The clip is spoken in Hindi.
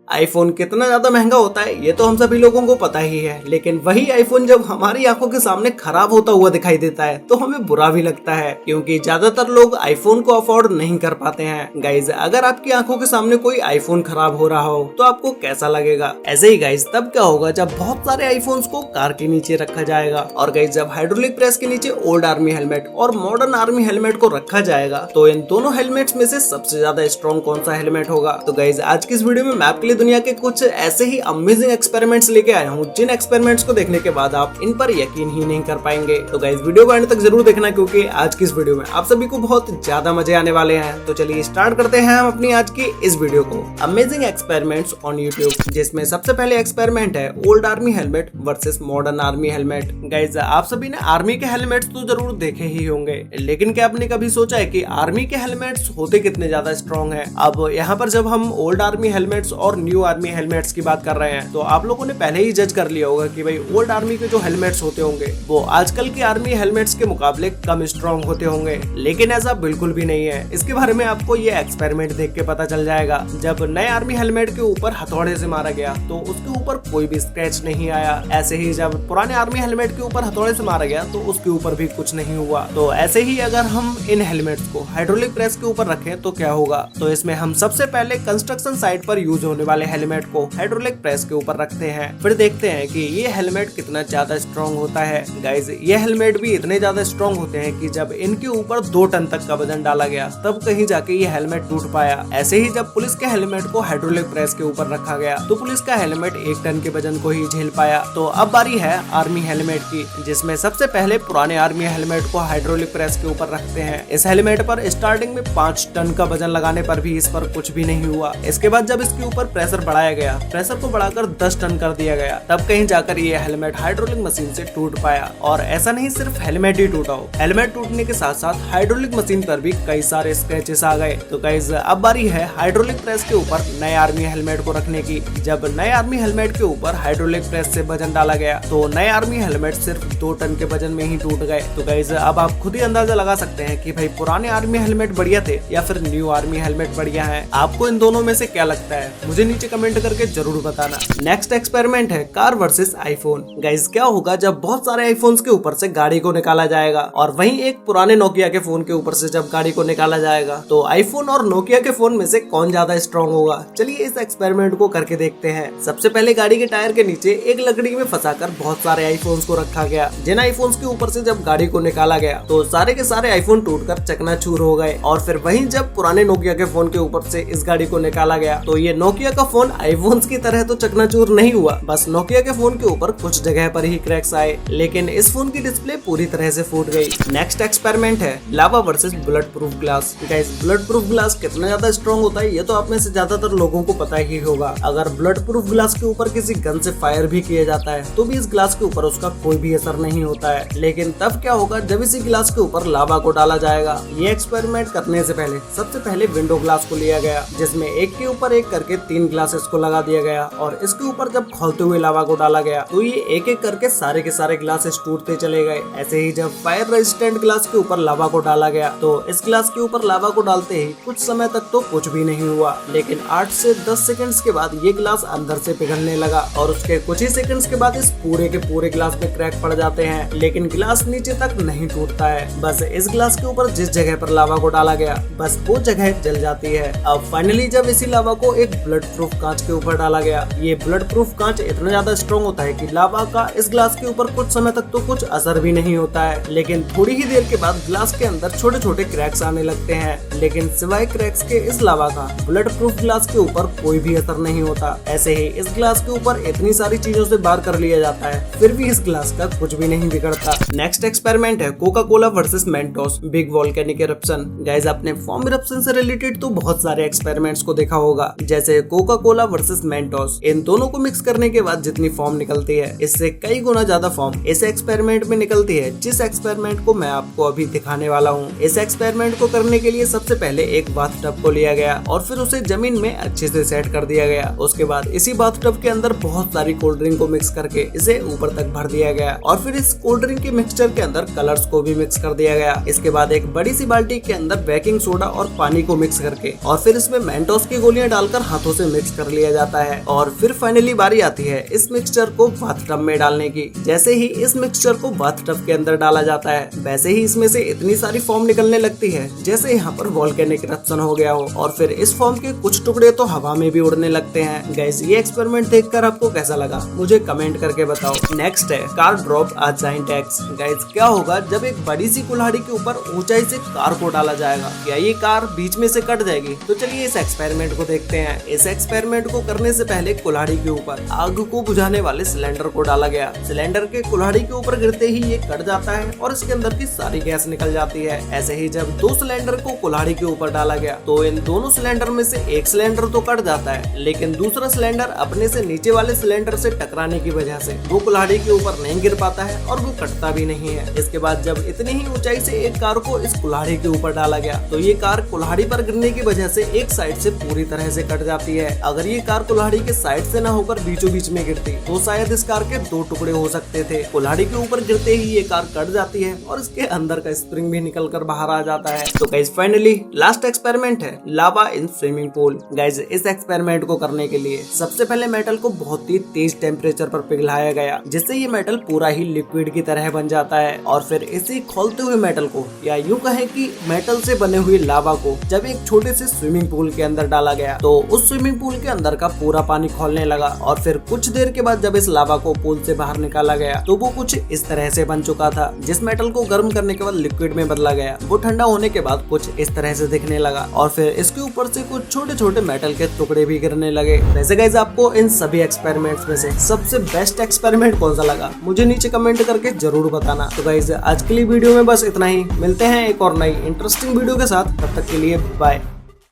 आईफोन कितना ज्यादा महंगा होता है ये तो हम सभी लोगों को पता ही है, लेकिन वही आईफोन जब हमारी आंखों के सामने खराब होता हुआ दिखाई देता है तो हमें बुरा भी लगता है, क्योंकि ज्यादातर लोग आईफोन को अफोर्ड नहीं कर पाते हैं। गाइज, अगर आपकी आंखों के सामने कोई आईफोन खराब हो रहा हो तो आपको कैसा लगेगा? ऐसे ही गाइज तब क्या होगा जब बहुत सारे आईफोन्स को कार के नीचे रखा जाएगा, और गाइज जब हाइड्रोलिक प्रेस के नीचे ओल्ड आर्मी हेलमेट और मॉडर्न आर्मी हेलमेट को रखा जाएगा तो इन दोनों हेलमेट्स में से सबसे ज्यादा स्ट्रॉन्ग कौन सा हेलमेट होगा? तो गाइज आज की इस वीडियो में मैं आपके लिए दुनिया के कुछ ऐसे ही अमेजिंग एक्सपेरिमेंट्स लेके आया हूँ जिन एक्सपेरिमेंट्स को देखने के बाद आप इन पर यकीन ही नहीं कर पाएंगे। तो गाइस वीडियो को अंत तक जरूर देखना, क्योंकि आज की इस वीडियो में आप सभी को बहुत ज्यादा मजे आने वाले हैं। तो चलिए स्टार्ट करते हैं हम अपनी आज की इस वीडियो को, अमेजिंग एक्सपेरिमेंट्स ऑन यूट्यूब, जिसमें सबसे पहले एक्सपेरिमेंट है old army helmet versus modern army helmet. Guys, आप सभी ने आर्मी के हेलमेट्स तो जरूर देखे ही होंगे, लेकिन क्या आपने कभी सोचा है कि आर्मी के हेलमेट्स होते कितने ज्यादा स्ट्रॉन्ग है? अब यहाँ पर जब हम ओल्ड आर्मी हेलमेट्स और न्यू आर्मी हेलमेट्स की बात कर रहे हैं तो आप लोगों ने पहले ही जज कर लिया होगा कि भाई ओल्ड आर्मी के जो हेलमेट्स होते होंगे वो आजकल के आर्मी हेलमेट्स के मुकाबले कम स्ट्रॉन्ग होते होंगे, लेकिन ऐसा बिल्कुल भी नहीं है। इसके बारे में आपको ये एक्सपेरिमेंट देख के पता चल जाएगा। जब नए आर्मी हेलमेट के ऊपर हथौड़े से मारा गया तो उसके ऊपर कोई भी स्क्रैच नहीं आया। ऐसे ही जब पुराने आर्मी हेलमेट के ऊपर हथौड़े से मारा गया तो उसके ऊपर भी कुछ नहीं हुआ। तो ऐसे ही अगर हम इन हेलमेट्स को हाइड्रोलिक प्रेस के ऊपर रखें तो क्या होगा? तो इसमें हम सबसे पहले कंस्ट्रक्शन साइट पर यूज होने वाले हेलमेट को हाइड्रोलिक प्रेस के ऊपर रखते हैं, फिर देखते हैं कि ये हेलमेट कितना ज्यादा स्ट्रॉन्ग होता है। गाइज, ये हेलमेट भी इतने ज्यादा स्ट्रॉन्ग होते हैं कि जब इनके ऊपर 2 टन तक का वजन डाला गया तब कहीं जाके ये हेलमेट टूट पाया। ऐसे ही जब पुलिस के हेलमेट को हाइड्रोलिक प्रेस के ऊपर रखा गया तो पुलिस का हेलमेट 1 टन के वजन को ही झेल पाया। तो अब बारी है आर्मी हेलमेट की, जिसमें सबसे पहले पुराने आर्मी हेलमेट को हाइड्रोलिक प्रेस के ऊपर रखते हैं। इस हेलमेट पर स्टार्टिंग में 5 टन का वजन लगाने पर भी इस पर कुछ भी नहीं हुआ। इसके बाद जब इसके ऊपर प्रेशर बढ़ाया गया, प्रेशर को बढ़ाकर 10 टन कर दिया गया, तब कहीं जाकर ये हेलमेट हाइड्रोलिक मशीन से टूट पाया। और ऐसा नहीं सिर्फ हेलमेट ही टूटा हो, हेलमेट टूटने के साथ साथ हाइड्रोलिक मशीन पर भी कई सारे स्क्रैचेस आ गए। तो गाइस, अब बारी है हाइड्रोलिक प्रेस के ऊपर नए आर्मी हेलमेट को रखने की। जब नए आर्मी हेलमेट के ऊपर हाइड्रोलिक प्रेस से वजन डाला गया तो नए आर्मी हेलमेट सिर्फ 2 टन के वजन में ही टूट गए। तो गाइस, अब आप खुद ही अंदाजा लगा सकते हैं कि भाई पुराने आर्मी हेलमेट बढ़िया थे या फिर न्यू आर्मी हेलमेट बढ़िया है। आपको इन दोनों में से क्या लगता है? मुझे नीचे कमेंट करके जरूर बताना। नेक्स्ट एक्सपेरिमेंट है कार वर्सेस आईफोन। गाइस, क्या होगा जब बहुत सारे आईफोन्स के ऊपर से गाड़ी को निकाला जाएगा और वहीं एक पुराने नोकिया के फोन के ऊपर से जब गाड़ी को निकाला जाएगा तो आईफोन और नोकिया के फोन में से कौन ज्यादा स्ट्रॉन्ग होगा? चलिए इस एक्सपेरिमेंट को करके देखते हैं। सबसे पहले गाड़ी के टायर के नीचे एक लकड़ी में फंसाकर बहुत सारे आईफोन्स को रखा गया। जिन आईफोन्स के ऊपर से जब गाड़ी को निकाला गया तो सारे के सारे आईफोन टूटकर चकनाचूर हो गए। और फिर वहीं जब पुराने नोकिया के फोन के ऊपर से इस गाड़ी को निकाला गया तो ये नोकिया का फोन आईफोन्स की तरह तो चकनाचूर नहीं हुआ, बस नोकिया के फोन के ऊपर कुछ जगह पर ही क्रैक्स आए, लेकिन इस फोन की डिस्प्ले पूरी तरह से फूट गई। नेक्स्ट एक्सपेरिमेंट है lava versus bulletproof glass. Guys, bulletproof glass कितना ज्यादा स्ट्रॉन्ग होता है ये तो आप में से ज्यादातर लोगों को पता ही होगा। अगर बुलेट प्रूफ ग्लास के ऊपर किसी गन से फायर भी किया जाता है तो भी इस ग्लास के ऊपर उसका कोई भी असर नहीं होता है। लेकिन तब क्या होगा जब इसी ग्लास के ऊपर लावा को डाला जाएगा? ये एक्सपेरिमेंट करने से पहले सबसे पहले विंडो ग्लास को लिया गया, जिसमें एक के ऊपर एक करके 3 ग्लासेस को लगा दिया गया, और इसके ऊपर जब खोलते हुए लावा को डाला गया तो ये एक एक करके सारे के सारे ग्लासेस टूटते चले गए। ऐसे ही जब फायर रेजिस्टेंट ग्लास के ऊपर लावा को डाला गया तो इस ग्लास के ऊपर लावा को डालते ही कुछ समय तक तो कुछ भी नहीं हुआ, लेकिन 8 से 10 सेकंड्स के बाद ये ग्लास अंदर से पिघलने लगा और उसके कुछ ही सेकंड्स के बाद इस पूरे के पूरे ग्लास में क्रैक पड़ जाते हैं, लेकिन ग्लास नीचे तक नहीं टूटता है। बस इस ग्लास के ऊपर जिस जगह पर लावा को डाला गया बस वो जगह जल जाती है। अब फाइनली जब इसी लावा को एक बुलेट प्रूफ कांच के ऊपर डाला गया, ये बुलेट प्रूफ कांच इतना ज्यादा स्ट्रॉन्ग होता है कि लावा का इस ग्लास के ऊपर कुछ समय तक तो कुछ असर भी नहीं होता है, लेकिन थोड़ी ही देर के बाद ग्लास के अंदर छोटे छोटे क्रैक्स आने लगते हैं। लेकिन सिवाय क्रैक्स के इस लावा का बुलेट प्रूफ ग्लास के ऊपर कोई भी असर नहीं होता। ऐसे ही इस ग्लास के ऊपर इतनी सारी चीजों से बार कर लिया जाता है, फिर भी इस ग्लास का कुछ भी नहीं बिगड़ता। नेक्स्ट एक्सपेरिमेंट है Coca Cola versus Mentos big volcanic eruption. Guys, आपने फॉर्म इरप्शन से रिलेटेड तो बहुत सारे एक्सपेरिमेंट्स को देखा होगा, जैसे कोका कोला वर्सेस मेंटोस। इन दोनों को मिक्स करने के बाद जितनी फॉर्म निकलती है इससे कई गुना ज्यादा फॉर्म इस एक्सपेरिमेंट में निकलती है, जिस एक्सपेरिमेंट को मैं आपको अभी दिखाने वाला हूँ। इस एक्सपेरिमेंट को करने के लिए सबसे पहले एक बाथटब को लिया गया और फिर उसे जमीन में अच्छे से सेट कर दिया गया। उसके बाद इसी बाथटब के अंदर बहुत सारी कोल्ड ड्रिंक को मिक्स करके इसे ऊपर तक भर दिया गया और फिर इस कोल्ड ड्रिंक के मिक्सचर के अंदर कलर्स को भी मिक्स कर दिया गया। इसके बाद एक बड़ी सी बाल्टी के अंदर बेकिंग सोडा और पानी को मिक्स करके और फिर इसमें मेंटोस की गोलियां डालकर हाथों से से मिक्स कर लिया जाता है और फिर फाइनली बारी आती है इस मिक्सचर को बाथटब में डालने की। जैसे ही इस मिक्सचर को बाथटब के अंदर डाला जाता है वैसे ही इसमें से इतनी सारी फोम निकलने लगती है जैसे यहाँ पर वोल्केनिक इरप्शन हो गया हो और फिर इस फोम के कुछ टुकड़े तो हवा में भी उड़ने लगते हैं। गाइस ये एक्सपेरिमेंट देखकर आपको कैसा लगा मुझे कमेंट करके बताओ। नेक्स्ट है car drop a giant x. Guys क्या होगा जब एक बड़ी सी कुल्हाड़ी के ऊपर ऊंचाई से कार को डाला जाएगा, क्या ये कार बीच में से कट जाएगी? तो चलिए इस एक्सपेरिमेंट को देखते हैं। इस एक्सपेरिमेंट को करने से पहले कुल्हाड़ी के ऊपर आग को बुझाने वाले सिलेंडर को डाला गया। सिलेंडर के कुल्हाड़ी के ऊपर गिरते ही ये कट जाता है और इसके अंदर की सारी गैस निकल जाती है। ऐसे ही जब दो सिलेंडर को कुल्हाड़ी के ऊपर डाला गया तो इन दोनों सिलेंडर में से एक सिलेंडर तो कट जाता है, लेकिन दूसरा सिलेंडर अपने से नीचे वाले सिलेंडर से टकराने की वजह से वो कुल्हाड़ी के ऊपर नहीं गिर पाता है और वो कटता भी नहीं है। इसके बाद जब इतनी ही ऊंचाई से एक कार को इस कुल्हाड़ी के ऊपर डाला गया तो ये कार कुल्हाड़ी पर गिरने की वजह से एक साइड से पूरी तरह से कट जाती है। अगर ये कार कुल्हाड़ी के साइड से न होकर बीचों बीच में गिरती तो शायद इस कार के दो टुकड़े हो सकते थे। कुल्हाड़ी के ऊपर गिरते ही ये कार कट जाती है और इसके अंदर का स्प्रिंग भी निकल कर बाहर आ जाता है। तो गाइस फाइनली लास्ट एक्सपेरिमेंट है लावा इन स्विमिंग पूल। गाइस इस एक्सपेरिमेंट को करने के लिए सबसे पहले मेटल को बहुत ही तेज टेम्परेचर पर पिघलाया गया जिससे ये मेटल पूरा ही लिक्विड की तरह बन जाता है और फिर इसी खोलते हुए मेटल को या यूं कहें कि मेटल से बने हुए लावा को जब एक छोटे से स्विमिंग पूल के अंदर डाला गया तो उस स्विमिंग पूल के अंदर का पूरा पानी खोलने लगा और फिर कुछ देर के बाद जब इस लावा को पूल से बाहर निकाला गया तो वो कुछ इस तरह से बन चुका था। जिस मेटल को गर्म करने के बाद लिक्विड में बदला गया वो ठंडा होने के बाद कुछ इस तरह से दिखने लगा और फिर इसके ऊपर से कुछ छोटे छोटे मेटल के टुकड़े भी गिरने लगे। वैसे गाइस आपको इन सभी एक्सपेरिमेंट्स में से सबसे बेस्ट एक्सपेरिमेंट कौन सा लगा मुझे नीचे कमेंट करके जरूर बताना। तो गाइस आज के लिए वीडियो में बस इतना ही, मिलते हैं एक और नई इंटरेस्टिंग वीडियो के साथ, तब तक के लिए बाय।